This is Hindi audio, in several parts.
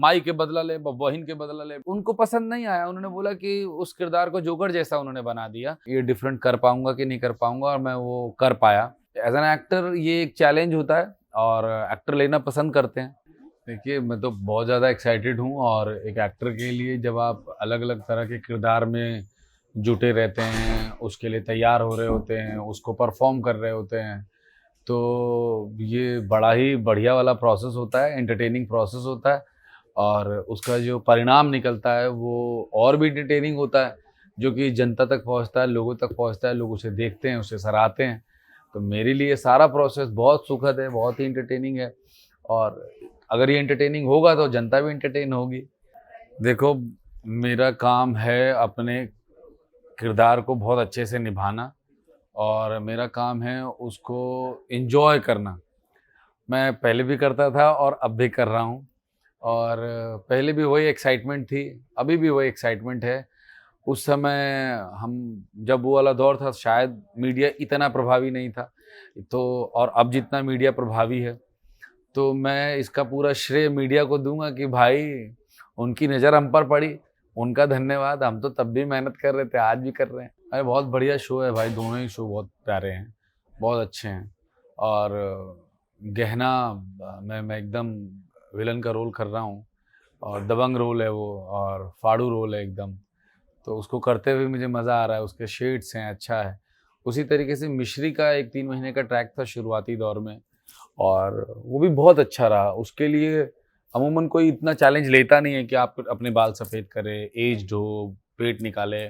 माई के बदला ले, बहिन के बदला ले, उनको पसंद नहीं आया। उन्होंने बोला कि उस किरदार को जोकर जैसा उन्होंने बना दिया, ये डिफरेंट कर पाऊंगा कि नहीं कर पाऊंगा, और मैं वो कर पाया। एज एन एक्टर ये एक चैलेंज होता है और एक्टर लेना पसंद करते हैं। देखिए, मैं तो बहुत ज़्यादा एक्साइटेड हूँ, और एक एक्टर के लिए जब आप अलग अलग तरह के किरदार में जुटे रहते हैं, उसके लिए तैयार हो रहे होते हैं, उसको परफॉर्म कर रहे होते हैं, तो ये बड़ा ही बढ़िया वाला प्रोसेस होता है, एंटरटेनिंग प्रोसेस होता है, और उसका जो परिणाम निकलता है वो और भी एंटरटेनिंग होता है, जो कि जनता तक पहुंचता है, लोगों तक पहुंचता है, लोग उसे देखते हैं, उसे सराहते हैं। तो मेरे लिए सारा प्रोसेस बहुत सुखद है, बहुत ही एंटरटेनिंग है, और अगर ये एंटरटेनिंग होगा तो जनता भी एंटरटेन होगी। देखो, मेरा काम है अपने किरदार को बहुत अच्छे से निभाना, और मेरा काम है उसको एंजॉय करना। मैं पहले भी करता था और अब भी कर रहा हूँ, और पहले भी वही एक्साइटमेंट थी, अभी भी वही एक्साइटमेंट है। उस समय हम जब वो वाला दौर था, शायद मीडिया इतना प्रभावी नहीं था, तो और अब जितना मीडिया प्रभावी है, तो मैं इसका पूरा श्रेय मीडिया को दूंगा कि भाई, उनकी नज़र हम पर पड़ी, उनका धन्यवाद। हम तो तब भी मेहनत कर रहे थे, आज भी कर रहे हैं। अरे बहुत बढ़िया शो है भाई, दोनों ही शो बहुत प्यारे हैं, बहुत अच्छे हैं। और गहना मैं एकदम विलन का रोल कर रहा हूँ, और दबंग रोल है वो, और फाड़ू रोल है एकदम। तो उसको करते हुए मुझे मज़ा आ रहा है, उसके शेड्स हैं, अच्छा है। उसी तरीके से मिश्री का एक 3 महीने का ट्रैक था शुरुआती दौर में, और वो भी बहुत अच्छा रहा। उसके लिए अमूमन कोई इतना चैलेंज लेता नहीं है कि आप अपने बाल सफ़ेद करें, एज्ड हो, पेट निकाले,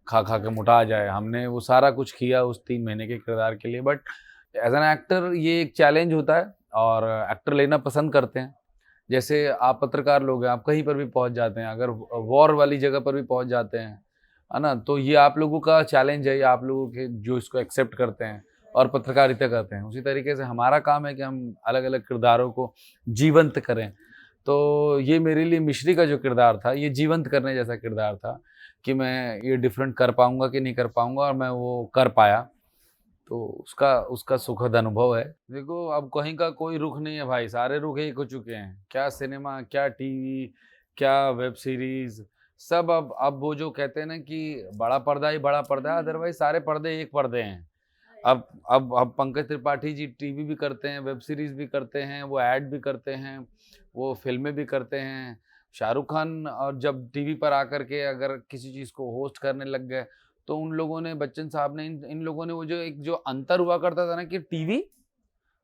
खा खा के मोटा जाए। हमने वो सारा कुछ किया उस 3 महीने के किरदार के लिए। बट एज एन एक्टर ये एक चैलेंज होता है, और एक्टर लेना पसंद करते हैं। जैसे आप पत्रकार लोग हैं, आप कहीं पर भी पहुंच जाते हैं, अगर वॉर वाली जगह पर भी पहुंच जाते हैं, है ना, तो ये आप लोगों का चैलेंज है, ये आप लोगों के जो इसको एक्सेप्ट करते हैं और पत्रकारिता करते हैं। उसी तरीके से हमारा काम है कि हम अलग अलग किरदारों को जीवंत करें। तो ये मेरे लिए मिश्री का जो किरदार था, ये जीवंत करने जैसा किरदार था, कि मैं ये डिफरेंट कर पाऊंगा कि नहीं कर पाऊंगा, और मैं वो कर पाया। तो उसका उसका सुखद अनुभव है। देखो, अब कहीं का कोई रुख नहीं है भाई, सारे रुख एक हो चुके हैं। क्या सिनेमा, क्या टीवी, क्या वेब सीरीज, सब अब वो जो कहते हैं ना कि बड़ा पर्दा ही बड़ा पर्दा है, अदरवाइज सारे पर्दे एक पर्दे हैं। अब पंकज त्रिपाठी जी टीवी भी करते हैं, वेब सीरीज भी करते हैं, वो ऐड भी करते हैं, वो फिल्में भी करते हैं। शाहरुख खान और जब टीवी पर आकर के अगर किसी चीज़ को होस्ट करने लग गए, तो उन लोगों ने, बच्चन साहब ने, इन लोगों ने, वो जो अंतर हुआ करता था ना कि टीवी,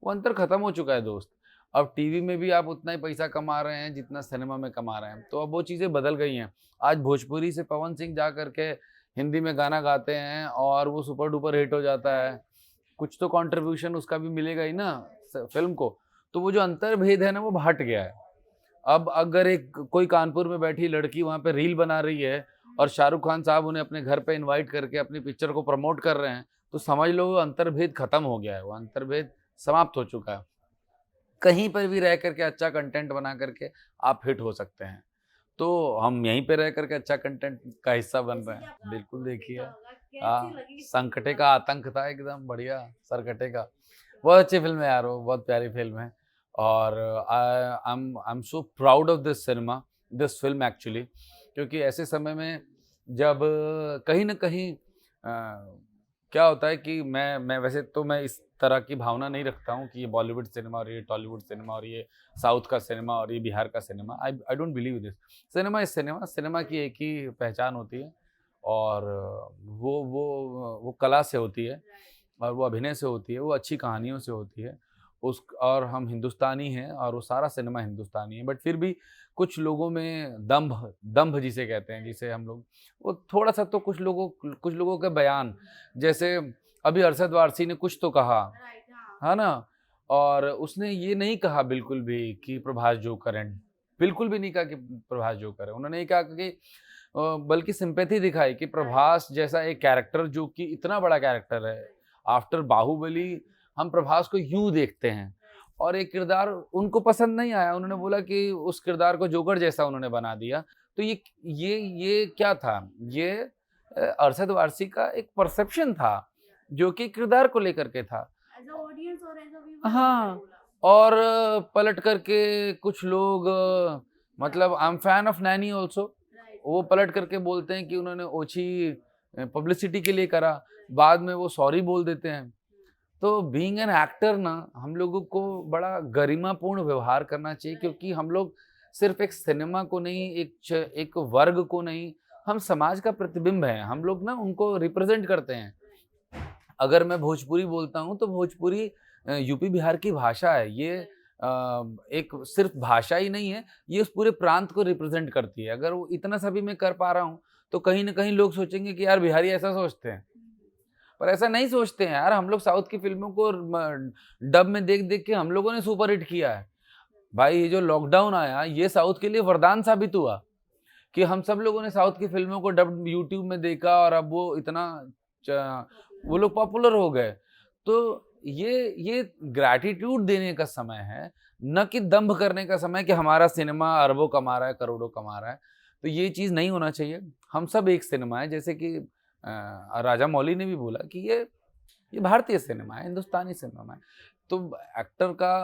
वो अंतर खत्म हो चुका है दोस्त। अब टीवी में भी आप उतना ही पैसा कमा रहे हैं जितना सिनेमा में कमा रहे हैं, तो अब वो चीज़ें बदल गई हैं। आज भोजपुरी से पवन सिंह जा करके हिंदी में गाना गाते हैं और वो सुपर डुपर हिट हो जाता है। कुछ तो कंट्रीब्यूशन उसका भी मिलेगा ही ना फिल्म को। तो वो जो अंतर भेद है ना, वो हट गया है। अब अगर एक कोई कानपुर में बैठी लड़की वहाँ पे रील बना रही है और शाहरुख खान साहब उन्हें अपने घर पे इनवाइट करके अपनी पिक्चर को प्रमोट कर रहे हैं, तो समझ लो वो अंतर्भेद खत्म हो गया है, वो अंतर्भेद समाप्त हो चुका है। कहीं पर भी रह करके अच्छा कंटेंट बना करके आप हिट हो सकते हैं। तो हम यहीं पे रह करके अच्छा कंटेंट का हिस्सा बन रहे हैं। बिल्कुल देखिए, संकटे का आतंक था एकदम बढ़िया, सरकटे का। बहुत अच्छी फ़िल्म है यार वो, बहुत प्यारी फ़िल्म है, और I am so proud of this cinema, this film actually, क्योंकि ऐसे समय में जब कहीं न कहीं क्या होता है कि मैं वैसे तो मैं इस तरह की भावना नहीं रखता हूँ कि ये बॉलीवुड सिनेमा और ये टॉलीवुड सिनेमा और ये साउथ का सिनेमा और ये बिहार का cinema. I don't believe this. Cinema is cinema, cinema की एक ही पहचान होती है, और वो कला से होती है, और वो अभिनय से होती है, वो अच्छी कहानियों से होती है। उस और हम हिंदुस्तानी हैं, और वो सारा सिनेमा हिंदुस्तानी है। बट फिर भी कुछ लोगों में दंभ दंभ जिसे कहते हैं, जिसे हम लोग, वो थोड़ा-सा तो कुछ लोगों के बयान, जैसे अभी अरशद वारसी ने कुछ तो कहा, है ना? और उसने ये नहीं कहा बिल्कुल भी कि प्रभास जोकर हैं, बिल्कुल भी नहीं कहा कि प्रभास जोकर है। उन्होंने ये कहा कि बल्कि सिम्पैथी दिखाई कि प्रभास जैसा एक कैरेक्टर, जो कि इतना बड़ा कैरेक्टर है, आफ्टर बाहुबली हम प्रभास को यूँ देखते हैं, और एक किरदार उनको पसंद नहीं आया। उन्होंने बोला कि उस किरदार को जोकर जैसा उन्होंने बना दिया। तो ये क्या था? ये अरशद वारसी का एक परसेप्शन था, जो कि किरदार को लेकर के था। एज़ अ ऑडियंस और एज़ अ व्यूअर उन्होंने हाँ, बोला। और पलट करके कुछ लोग मतलब I am fan of Naini also. वो पलट करके बोलते हैं कि उन्होंने ओछी पब्लिसिटी के लिए करा, बाद में वो सॉरी बोल देते हैं। तो बीइंग एन एक्टर ना, हम लोगों को बड़ा गरिमापूर्ण व्यवहार करना चाहिए, क्योंकि हम लोग सिर्फ एक सिनेमा को नहीं, एक वर्ग को नहीं, हम समाज का प्रतिबिंब है। हम लोग ना उनको रिप्रेजेंट करते हैं। अगर मैं भोजपुरी बोलता हूँ तो भोजपुरी यूपी बिहार की भाषा है। ये एक सिर्फ भाषा ही नहीं है, ये उस पूरे प्रांत को रिप्रेजेंट करती है। अगर वो इतना सा भी मैं कर पा रहा हूँ तो कहीं न कहीं लोग सोचेंगे कि यार बिहारी ऐसा सोचते हैं। पर ऐसा नहीं सोचते हैं यार, हम लोग साउथ की फ़िल्मों को डब में देख-देख के हम लोगों ने सुपर हिट किया है। भाई ये जो लॉकडाउन आया, ये साउथ के लिए वरदान साबित हुआ कि हम सब लोगों ने साउथ की फ़िल्मों को डब्ड यूट्यूब में देखा और अब वो इतना च वो लोग पॉपुलर हो गए। तो ये ग्रैटिट्यूड देने का समय है, ना कि दंभ करने का समय कि हमारा सिनेमा अरबों कमा रहा है, करोड़ों कमा रहा है। तो ये चीज़ नहीं होना चाहिए। हम सब एक सिनेमा है, जैसे कि राजा मौली ने भी बोला कि ये भारतीय सिनेमा है, हिंदुस्तानी सिनेमा है। तो एक्टर का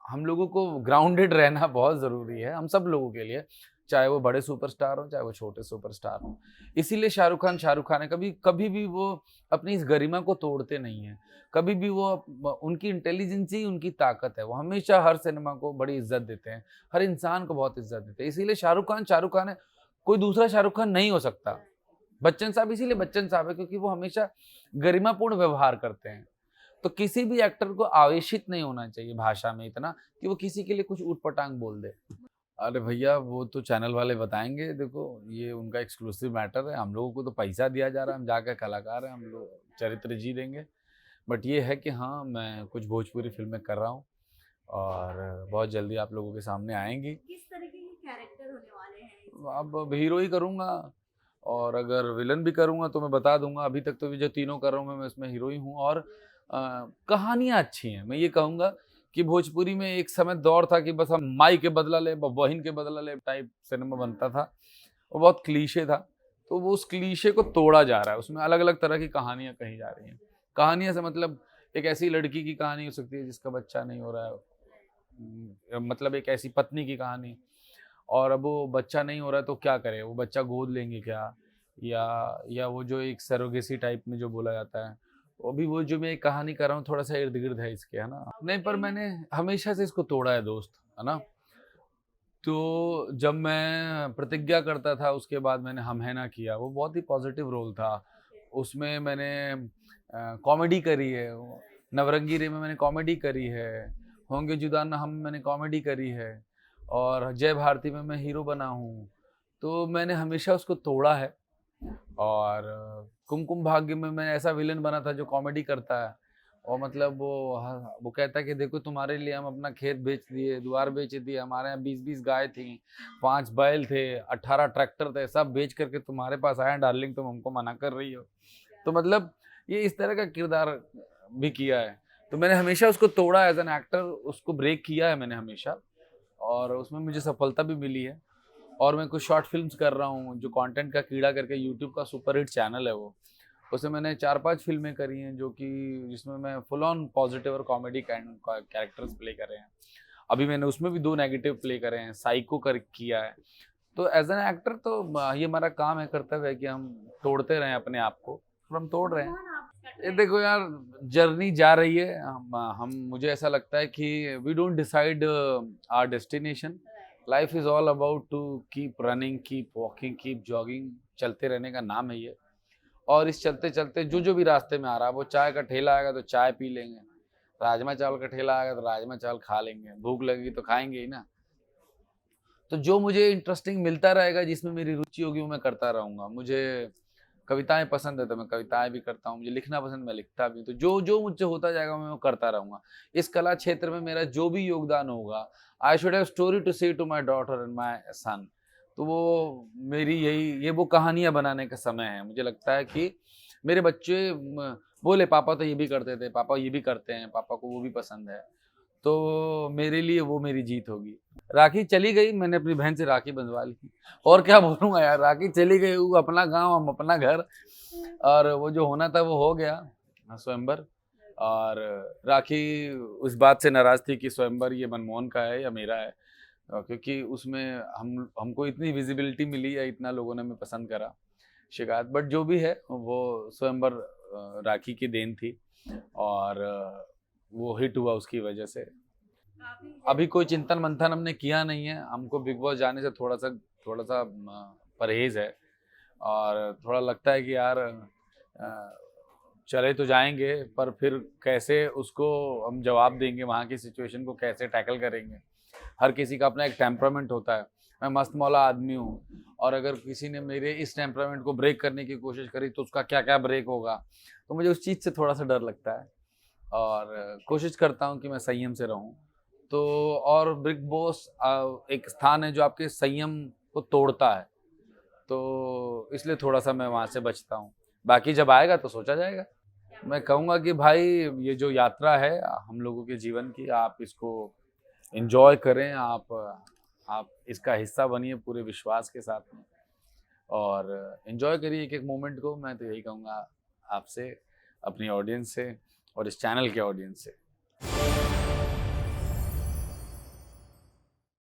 हम लोगों को ग्राउंडेड रहना बहुत ज़रूरी है, हम सब लोगों के लिए, चाहे वो बड़े सुपरस्टार हों, चाहे वो छोटे सुपरस्टार हों। इसीलिए शाहरुख खान है, कभी भी वो अपनी इस गरिमा को तोड़ते नहीं हैं। कभी भी वो उनकी इंटेलिजेंस ही उनकी ताकत है। वो हमेशा हर सिनेमा को बड़ी इज़्ज़त देते हैं, हर इंसान को बहुत इज़्ज़त देते हैं। इसीलिए शाहरुख खान है, कोई दूसरा शाहरुख खान नहीं हो सकता। बच्चन साहब इसीलिए बच्चन साहब है क्योंकि वो हमेशा गरिमापूर्ण व्यवहार करते हैं। तो किसी भी एक्टर को आवेशित नहीं होना चाहिए भाषा में इतना कि वो किसी के लिए कुछ ऊट-पटांग बोल दे। अरे भैया वो तो चैनल वाले बताएँगे, देखो ये उनका एक्सक्लूसिव मैटर है, हम लोगों को तो पैसा दिया जा रहा है, हम जाकर कलाकार हैं, हम लोग चरित्र जी लेंगे। बट ये है कि हाँ, मैं कुछ भोजपुरी फ़िल्में कर रहा हूँ और बहुत जल्दी आप लोगों के सामने आएँगी। किस तरीके के कैरेक्टर होने वाले हैं इसमें? अब हीरो ही करूँगा और अगर विलन भी करूँगा तो मैं बता दूँगा। अभी तक तो ये जो तीनों कर रहा हूँ मैं उसमें हीरो ही हूँ और कहानियाँ अच्छी हैं। मैं ये कहूँगा कि भोजपुरी में एक समय दौर था कि बस हम माई के बदला ले, बहिन के बदला ले टाइप सिनेमा बनता था। वो बहुत क्लीशे था। तो वो उस क्लीशे को तोड़ा जा रहा है। उसमें अलग-अलग तरह की कहानियाँ कही जा रही हैं। कहानियाँ से मतलब एक ऐसी लड़की की कहानी हो सकती है जिसका बच्चा नहीं हो रहा है। मतलब एक ऐसी पत्नी की कहानी और अब वो बच्चा नहीं हो रहा है तो क्या करे? वो बच्चा गोद लेंगे क्या? या वो जो एक सरोगेसी टाइप में जो बोला जाता है, वो भी वो जो मैं एक कहानी कर रहा हूँ थोड़ा-सा इर्द-गिर्द है इसके, है ना? नहीं पर मैंने हमेशा से इसको तोड़ा है दोस्त, है ना? तो जब मैं प्रतिज्ञा करता था उसके बाद मैंने हम है ना किया, वो बहुत ही पॉज़िटिव रोल था। उसमें मैंने कॉमेडी करी है, नवरंगी रे में मैंने कॉमेडी करी है, होंगे जुदा ना हम मैंने कॉमेडी करी है और जय भारती में मैं हीरो बना हूँ। तो मैंने हमेशा उसको तोड़ा है और कुमकुम भाग्य में मैं ऐसा विलेन बना था जो कॉमेडी करता है और मतलब वो कहता है कि देखो तुम्हारे लिए हम अपना खेत बेच दिए, द्वार बेच दिए, हमारे यहाँ 20-20 गाय थी, 5 बैल थे, 18 ट्रैक्टर थे, सब बेच करके तुम्हारे पास आए हैं डार्लिंग, तुम हमको मना कर रही हो। तो मतलब ये इस तरह का किरदार भी किया है। तो मैंने हमेशा उसको तोड़ा एज़ एन एक्टर, उसको ब्रेक किया है मैंने हमेशा और उसमें मुझे सफलता भी मिली है। और मैं कुछ शॉर्ट फ़िल्म्स कर रहा हूँ, जो कंटेंट का कीड़ा करके यूट्यूब का सुपर हिट चैनल है वो। उसमें मैंने 4-5 फ़िल्में करी हैं जो कि जिसमें मैं फुल ऑन पॉज़िटिव और कॉमेडी काइंड का कैरेक्टर्स प्ले करे हैं। अभी मैंने उसमें भी 2 नेगेटिव प्ले करे हैं, साइको कर किया है। तो एज़ एन एक्टर तो ये हमारा काम है, कर्तव्य है कि हम तोड़ते रहें अपने आप को और हम तोड़ रहे हैं। कौन आपका ये ट्रेंड? देखो यार, जर्नी जा रही है। हम मुझे ऐसा लगता है कि we don't decide our destination. Life is all about to keep running, keep walking, keep jogging. चलते रहने का नाम है ये। और इस चलते-चलते जो भी रास्ते में आ रहा है, वो चाय का ठेला आएगा तो चाय पी लेंगे, राजमा चावल का ठेला आएगा तो राजमा चावल खा लेंगे, भूख लगेगी तो खाएँगे ही ना। तो जो मुझे इंटरेस्टिंग मिलता रहेगा, जिसमें मेरी रुचि होगी वो मैं करता रहूँगा। मुझे कविताएँ पसंद है तो मैं कविताएँ भी करता हूँ, मुझे लिखना पसंद मैं लिखता भी हूँ। तो जो मुझसे होता जाएगा मैं वो करता रहूँगा। इस कला क्षेत्र में मेरा जो भी योगदान होगा, I should have story to say to my daughter and my son. तो वो मेरी ये वो कहानियाँ बनाने का समय है। मुझे लगता है कि मेरे बच्चे बोले पापा तो ये भी करते थे, पापा ये भी करते हैं, पापा को वो भी पसंद है। तो मेरे लिए वो मेरी जीत होगी। राखी चली गई, मैंने अपनी बहन से राखी बँधवा ली। और क्या बोलूँगा यार, राखी चली गई, वो अपना गाँव, हम अपना घर और वो जो होना था वो हो गया स्वयंवर। और राखी उस बात से नाराज़ थी कि स्वयंवर ये मनमोहन का है या मेरा है। क्योंकि उसमें हमको इतनी विजिबिलिटी मिली या इतना लोगों ने हमें पसंद करा शिकायत, बट जो भी है वो स्वयंवर राखी की देन थी और वो हिट हुआ उसकी वजह से। काफी अभी कोई चिंतन मंथन हमने किया नहीं है, हमको बिग बॉस जाने से थोड़ा सा परहेज है और थोड़ा लगता है कि यार चले तो जाएंगे पर फिर कैसे उसको हम जवाब देंगे, वहाँ की सिचुएशन को कैसे टैकल करेंगे। हर किसी का अपना एक टेम्परामेंट होता है, मैं मस्त मौला आदमी हूँ और अगर किसी ने मेरे इस टेम्परामेंट को ब्रेक करने की कोशिश करी तो उसका क्या क्या ब्रेक होगा, तो मुझे उस चीज़ से थोड़ा सा डर लगता है और कोशिश करता हूँ कि मैं संयम से रहूँ। तो और बिग बॉस एक स्थान है जो आपके संयम को तोड़ता है, तो इसलिए थोड़ा सा मैं वहाँ से बचता हूँ। बाकी जब आएगा तो सोचा जाएगा। मैं कहूँगा कि भाई ये जो यात्रा है हम लोगों के जीवन की, आप इसको एंजॉय करें, आप इसका हिस्सा बनिए पूरे विश्वास के साथ में और एंजॉय करिए एक एक मोमेंट को। मैं तो यही कहूँगा आपसे, अपनी ऑडियंस से और इस चैनल के ऑडियंस से।